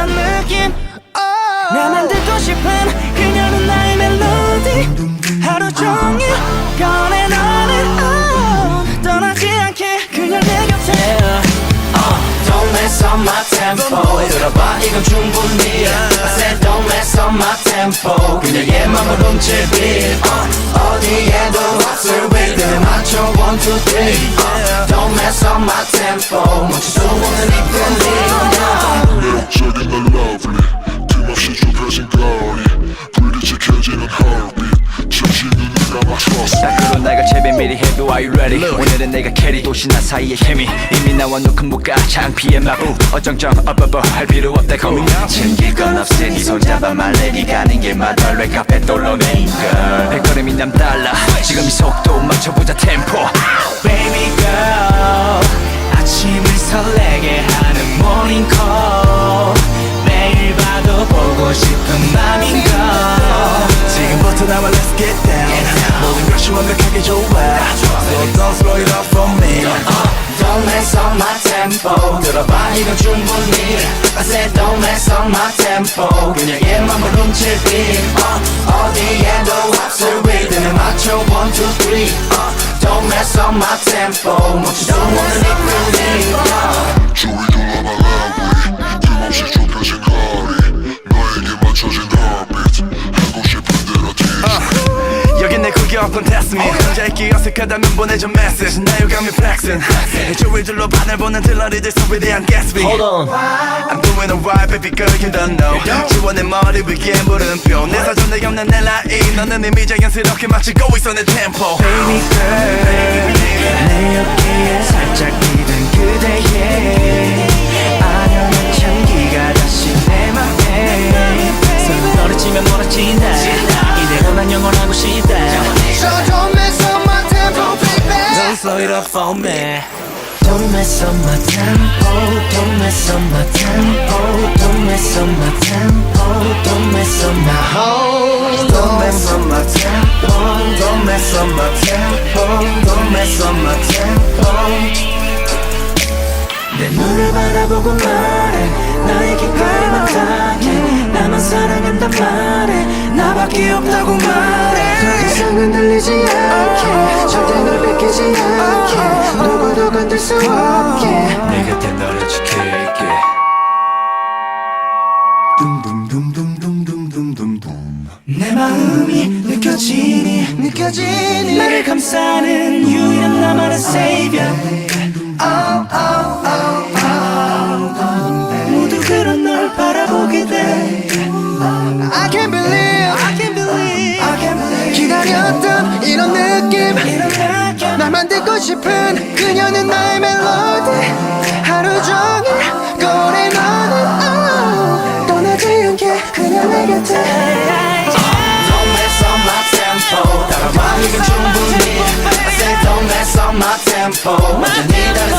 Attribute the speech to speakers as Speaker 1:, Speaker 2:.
Speaker 1: 이런 느낌 나만 듣고 싶은 그녀는 나의 멜로디 하루 종일 꺼내 너는 떠나지 않게 그녀 내 곁에
Speaker 2: Don't mess up my tempo 들어봐 이건 충분히 I said don't mess up my tempo 그녀의 맘을 훔칠 beat 어디에도 없을 rhythm 맞춰 1, 2, 3 Don't mess up my tempo 멈출 수 없는 이 feeling
Speaker 3: 매력적인 날 lovely 틈없이 좁혀진 거리 불빛이 켜지는 heartbeat 잠시 눈을 감아 trust
Speaker 4: 딱 그런 날 같이 비밀이 해도 Are you ready 오늘은 내가 캐리 도시나 사이의 케미 이미 나와 놓은 무가 창피의 마부 어정쩡 할 필요 없다 고민 챙길 건 없으니 손잡아 말레기 가는 길마다 랩카페 돌로네 girl 발걸음이 남달라 지금 이 속도 맞춰보자 템포
Speaker 1: Baby girl 아침을 설레게 하는 morning call 매일 봐도 보고 싶은 맘인걸
Speaker 2: 지금부터 나와 let's get down 모든 것이 완벽하게 좋아 So don't slow it up for me Don't mess up my tempo 들어봐 이건 충분히 I said don't mess up my tempo 그녀의 맘을 훔칠 beat 어디에도 없을 rhythm에 맞춰 1, 2, 3 Don't mess up my tempo 멈출 수 없는 이 feeling
Speaker 3: 저리 둘러봐 lovely 틈없이 좁혀진 거리 너에게 맞춰진 heartbeat 하고 싶은 대로 tease
Speaker 4: 여긴 내 구경권 test me 혼자 있기 어색하다면 보내줘 message 나 유감이 flexing 주위 둘러봐 날 보는 들러리들 소리에 대한 Gatsby Hold on I'm doing alright baby girl you don't know 지원의 머리 위에 물음표 내 사전에 없는 내 라인 너는 이미 자연스럽게 맞추고 있어 내 템포
Speaker 1: Baby girl 내 어깨에 살짝 기댄 그대의 아련한 향기가 다시 내 맘에 손을 떨어지면 멀어진다 이대로 난 영원하고 싶다
Speaker 2: So don't mess up my tempo baby
Speaker 1: Don't slow it up for me Don't mess up my tempo Don't mess up my tempo Don't mess up my tempo Don't mess up my whole
Speaker 2: Don't mess up my tempo Don't mess up my tempo Don't mess up my tempo
Speaker 1: 내 눈을 바라보고 말해 나에게 갈망하게 나만 사랑한단 말해 나밖에 없다고 말해 더 이상은 들리지 않게 절대 널 뺏기지 않게 누구도 건들 수 없게
Speaker 4: 내 곁에 너를 지킬게
Speaker 1: 내 마음이 느껴지니 나를 감싸는 유일한 나만의 savior 모두 그런 널 바라보게 돼
Speaker 2: I can't believe 기다렸던 이런 느낌 나만 듣고 싶은 그녀는 나의 멜로디 하루 종일 꺼내 너는 떠나지 않게 그녀 내 곁에 Don't mess up my tempo 따라와 이건 충분히 I said don't mess up my tempo 완전히 다른